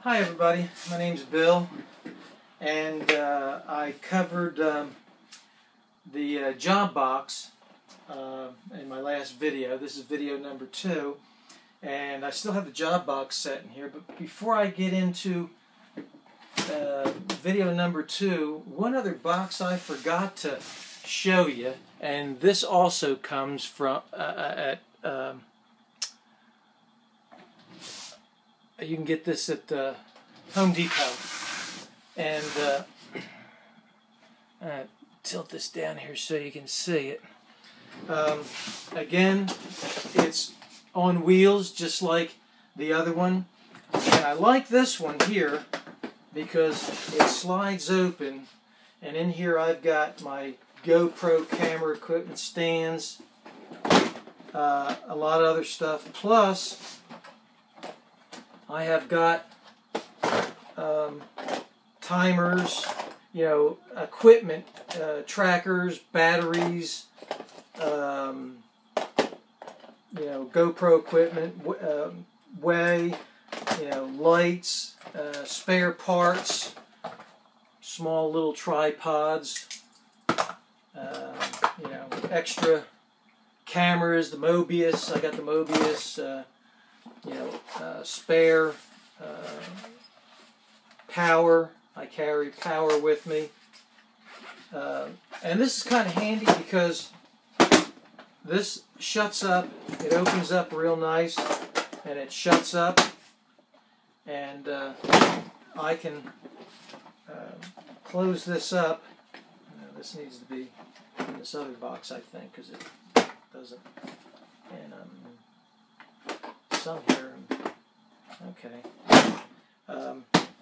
Hi everybody, my name's Bill, and I covered the job box in my last video. This is video number 2, and I still have the job box set in here, but before I get into video number 2, one other box I forgot to show you, and this also comes from you can get this at Home Depot. And tilt this down here so you can see it. Again, it's on wheels just like the other one. And I like this one here because it slides open. And in here I've got my GoPro camera equipment stands, a lot of other stuff. Plus, I have got timers, equipment, trackers, batteries, GoPro equipment, lights, spare parts, small little tripods, extra cameras, the Mobius. I got the Mobius. Spare power. I carry power with me. And this is kind of handy because this shuts up. It opens up real nice and it shuts up. And I can close this up. This needs to be in this other box, I think, because it doesn't. And some here. Okay.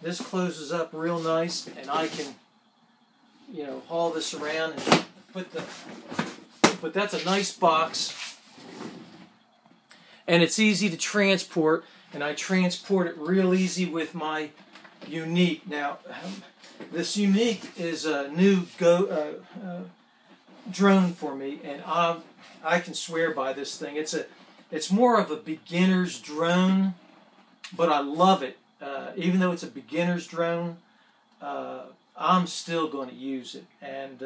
This closes up real nice, and I can, haul this around and but that's a nice box, and it's easy to transport, and I transport it real easy with my Yuneec. Now, this Yuneec is a new drone for me, and I can swear by this thing. It's more of a beginner's drone, but I love it. Even though it's a beginner's drone, I'm still going to use it. And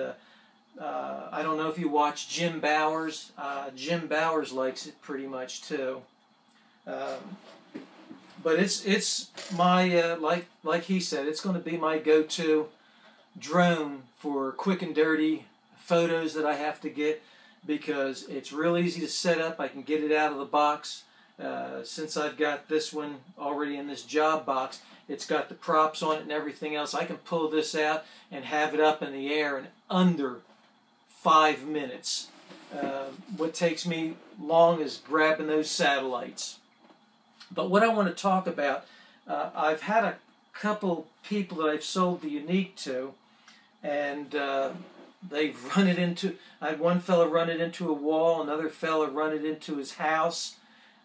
I don't know if you watch Jim Bowers. Jim Bowers likes it pretty much too. But it's my like he said, it's going to be my go-to drone for quick and dirty photos that I have to get, because it's real easy to set up. I can get it out of the box. Since I've got this one already in this job box, it's got the props on it and everything else. I can pull this out and have it up in the air in under 5 minutes. What takes me long is grabbing those satellites. But what I want to talk about, I've had a couple people that I've sold the Yuneec to, and they've run it into, I had one fella run it into a wall, another fella run it into his house,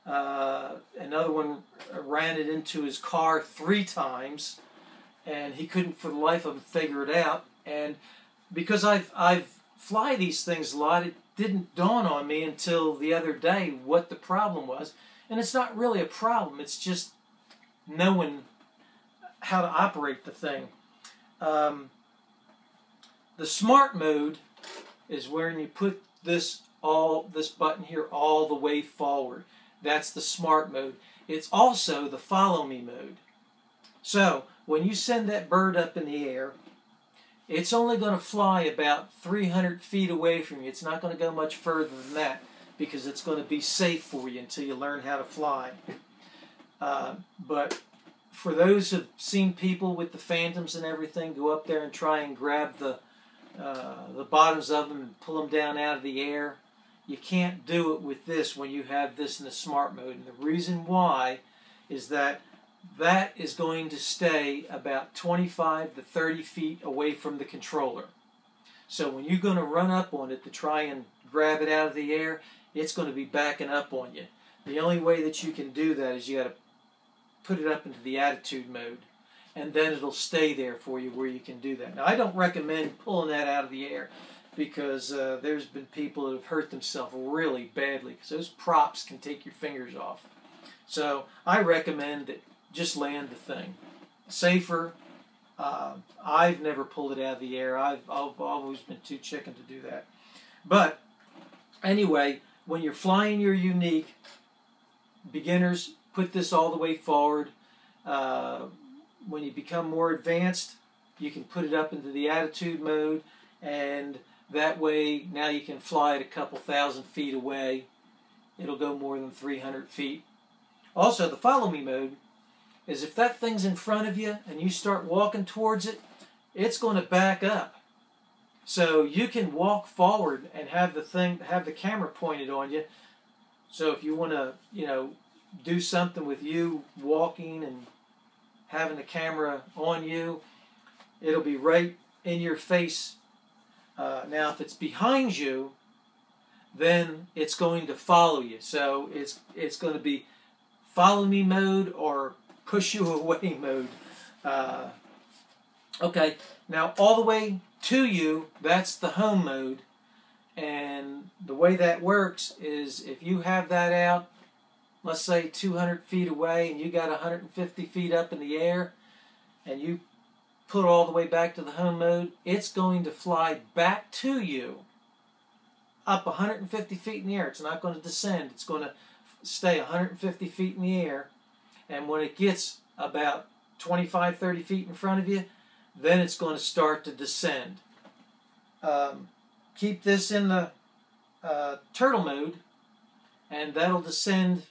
another one ran it into his car 3 times, and he couldn't for the life of him figure it out. And because I've fly these things a lot, it didn't dawn on me until the other day what the problem was. And it's not really a problem, it's just knowing how to operate the thing. The smart mode is when you put this button here all the way forward. That's the smart mode. It's also the follow me mode. So when you send that bird up in the air, it's only going to fly about 300 feet away from you. It's not going to go much further than that, because it's going to be safe for you until you learn how to fly. But for those who've seen people with the Phantoms and everything go up there and try and grab the bottoms of them and pull them down out of the air, you can't do it with this when you have this in the smart mode. And the reason why is that is going to stay about 25 to 30 feet away from the controller. So when you're going to run up on it to try and grab it out of the air, it's going to be backing up on you. The only way that you can do that is you got to put it up into the attitude mode, and then it'll stay there for you where you can do that. Now, I don't recommend pulling that out of the air, because there's been people that have hurt themselves really badly, because those props can take your fingers off. So I recommend that just land the thing. safer. I've never pulled it out of the air. I've always been too chicken to do that. But anyway, when you're flying your Yuneec, beginners put this all the way forward. When you become more advanced, you can put it up into the attitude mode, and that way now you can fly it a couple thousand feet away. It'll go more than 300 feet. Also, the follow me mode is if that thing's in front of you and you start walking towards it, it's going to back up. So you can walk forward and have the camera pointed on you. So if you want to, do something with you walking and having the camera on you, it'll be right in your face. Now, if it's behind you, then it's going to follow you. So it's going to be follow me mode or push you away mode. Okay, now all the way to you, that's the home mode. And the way that works is if you have that out, let's say 200 feet away, and you got 150 feet up in the air, and you put it all the way back to the home mode, it's going to fly back to you up 150 feet in the air. It's not going to descend. It's going to stay 150 feet in the air. And when it gets about 25, 30 feet in front of you, then it's going to start to descend. Keep this in the turtle mode, and that'll descend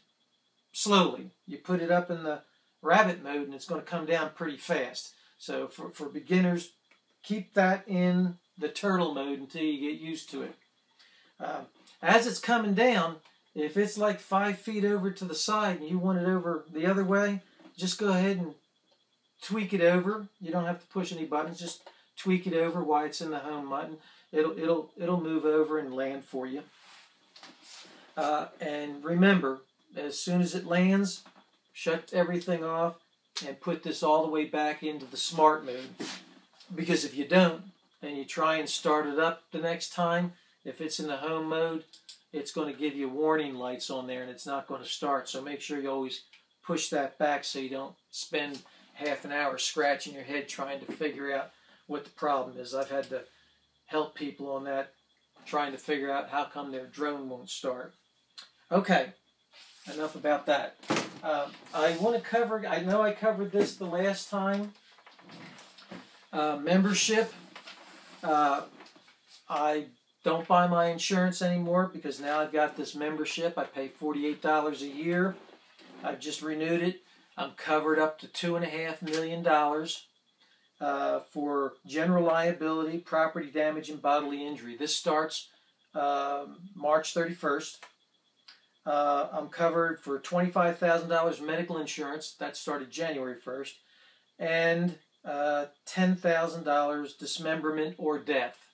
slowly. You put it up in the rabbit mode, and it's going to come down pretty fast. So for beginners, keep that in the turtle mode until you get used to it. As it's coming down, if it's like 5 feet over to the side and you want it over the other way, just go ahead and tweak it over. You don't have to push any buttons. Just tweak it over while it's in the home button. It'll move over and land for you. And remember, as soon as it lands, shut everything off and put this all the way back into the smart mode. Because if you don't, and you try and start it up the next time, if it's in the home mode, it's going to give you warning lights on there and it's not going to start. So make sure you always push that back so you don't spend half an hour scratching your head trying to figure out what the problem is. I've had to help people on that, trying to figure out how come their drone won't start. Okay, enough about that. I want to cover, I know I covered this the last time, membership. I don't buy my insurance anymore because now I've got this membership. I pay $48 a year. I've just renewed it. I'm covered up to $2.5 million for general liability, property damage, and bodily injury. This starts March 31st. I'm covered for $25,000 medical insurance. That started January 1st. And $10,000 dismemberment or death.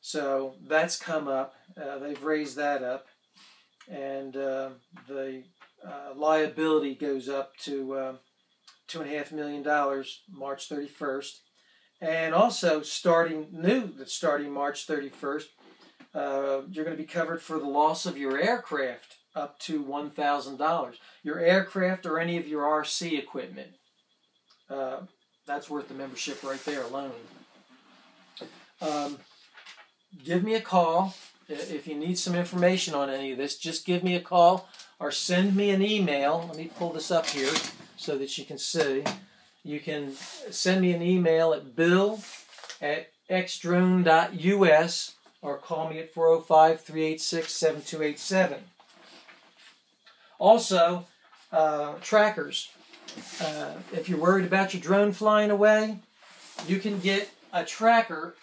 So that's come up. They've raised that up. And the liability goes up to $2.5 million March 31st. And also starting March 31st, you're going to be covered for the loss of your aircraft up to $1,000. Your aircraft or any of your RC equipment. That's worth the membership right there alone. Give me a call. If you need some information on any of this, just give me a call or send me an email. Let me pull this up here so that you can see. You can send me an email at bill@xdrone.us or call me at 405-386-7287. Also, trackers. If you're worried about your drone flying away, you can get a tracker.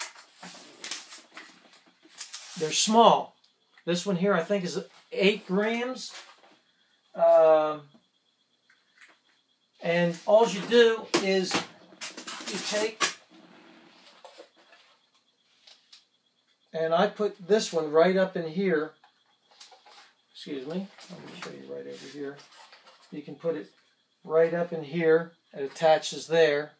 They're small. This one here I think is 8 grams. And all you do is you take, and I put this one right up in here. Excuse me. Let me show you right over here. You can put it right up in here. It attaches there.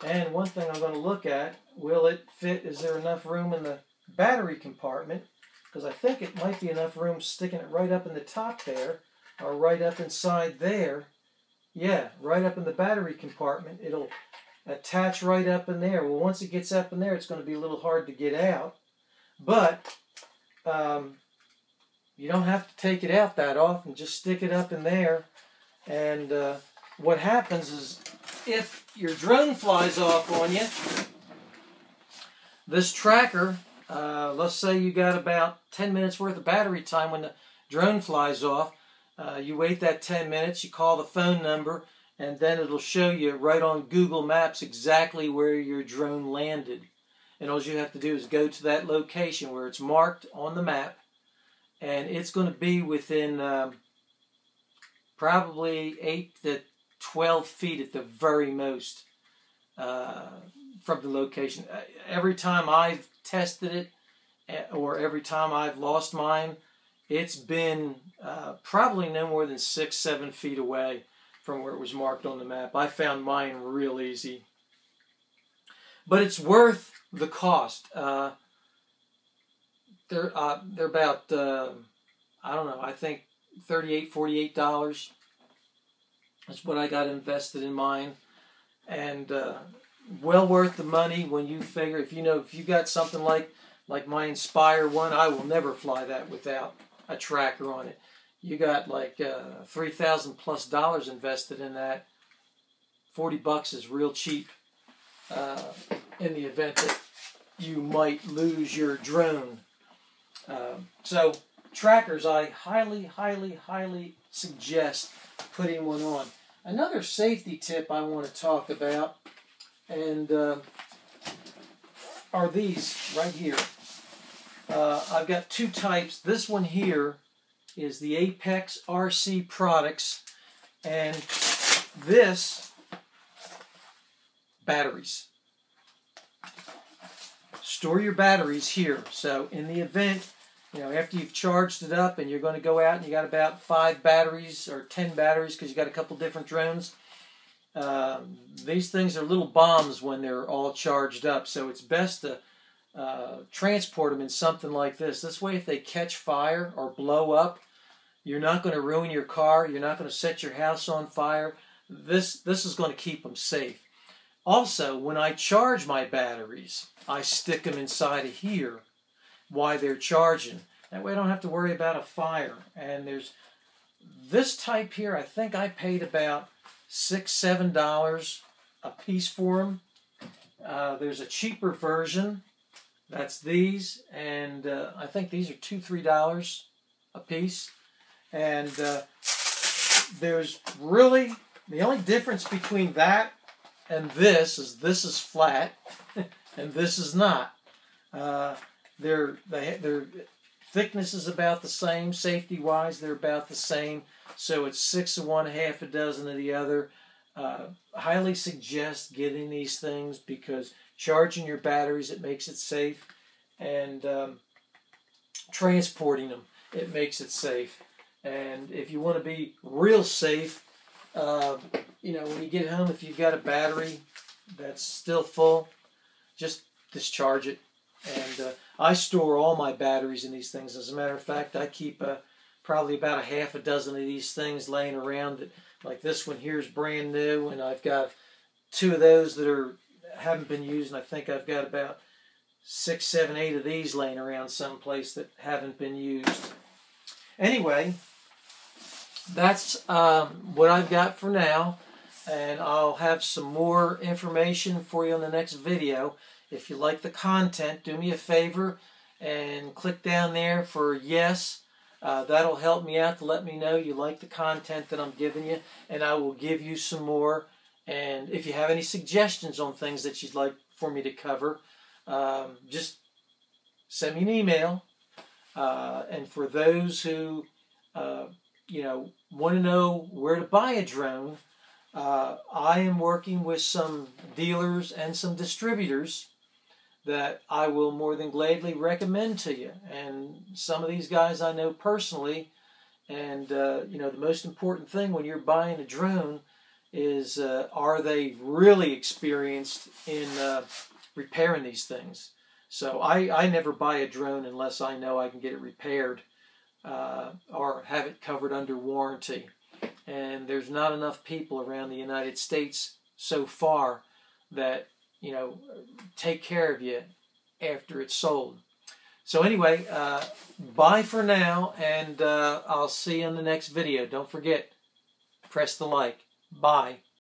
And one thing I'm going to look at, will it fit? Is there enough room in the battery compartment? Because I think it might be enough room sticking it right up in the top there or right up inside there Yeah, right up in the battery compartment. It'll attach right up in there. Well, once it gets up in there, it's going to be a little hard to get out. But you don't have to take it out that often. Just stick it up in there. And what happens is, if your drone flies off on you, this tracker, let's say you got about 10 minutes worth of battery time when the drone flies off. You wait that 10 minutes, you call the phone number, and then it'll show you right on Google Maps exactly where your drone landed. And all you have to do is go to that location where it's marked on the map, and it's going to be within probably 8 to 12 feet at the very most from the location. Every time I've tested it, or every time I've lost mine, it's been probably no more than 6-7 feet away from where it was marked on the map. I found mine real easy. But it's worth the cost. They're about, I don't know, I think $38, $48. That's what I got invested in mine. And well worth the money when you figure, if you got something like my Inspire one, I will never fly that without a tracker on it. You got like $3,000 plus invested in that. $40 is real cheap in the event that you might lose your drone. So trackers, I highly, highly, highly suggest putting one on. Another safety tip I want to talk about, and are these right here. I've got two types. This one here is the Apex RC products, and this batteries. Store your batteries here. So in the event, after you've charged it up and you're going to go out and you got about 5 batteries or 10 batteries because you got a couple different drones, these things are little bombs when they're all charged up. So it's best to transport them in something like this. This way, if they catch fire or blow up, you're not going to ruin your car. You're not going to set your house on fire. This is going to keep them safe. Also, when I charge my batteries, I stick them inside of here while they're charging. That way I don't have to worry about a fire. And there's this type here, I think I paid about $6, $7 a piece for them. There's a cheaper version. That's these. And I think these are $2, $3 a piece. And there's really, the only difference between that and this is flat, and this is not. Their thickness is about the same. Safety-wise, they're about the same. So it's 6 of one, half a dozen of the other. Highly suggest getting these things because charging your batteries, it makes it safe, and transporting them, it makes it safe. And if you want to be real safe, when you get home, if you've got a battery that's still full, just discharge it. And I store all my batteries in these things. As a matter of fact, I keep probably about a half a dozen of these things laying around. Like this one here is brand new, and I've got 2 of those that haven't been used, and I think I've got about 6, 7, 8 of these laying around someplace that haven't been used. Anyway, that's what I've got for now, and I'll have some more information for you in the next video. If you like the content, do me a favor and click down there for yes. That'll help me out to let me know you like the content that I'm giving you, and I will give you some more. And if you have any suggestions on things that you'd like for me to cover, just send me an email. And for those who want to know where to buy a drone, I am working with some dealers and some distributors that I will more than gladly recommend to you. And some of these guys I know personally. And, the most important thing when you're buying a drone is, are they really experienced in repairing these things? So I never buy a drone unless I know I can get it repaired or have it covered under warranty. and there's not enough people around the United States so far that, you know, take care of you after it's sold. So anyway, bye for now, and I'll see you in the next video. Don't forget, press the like. Bye.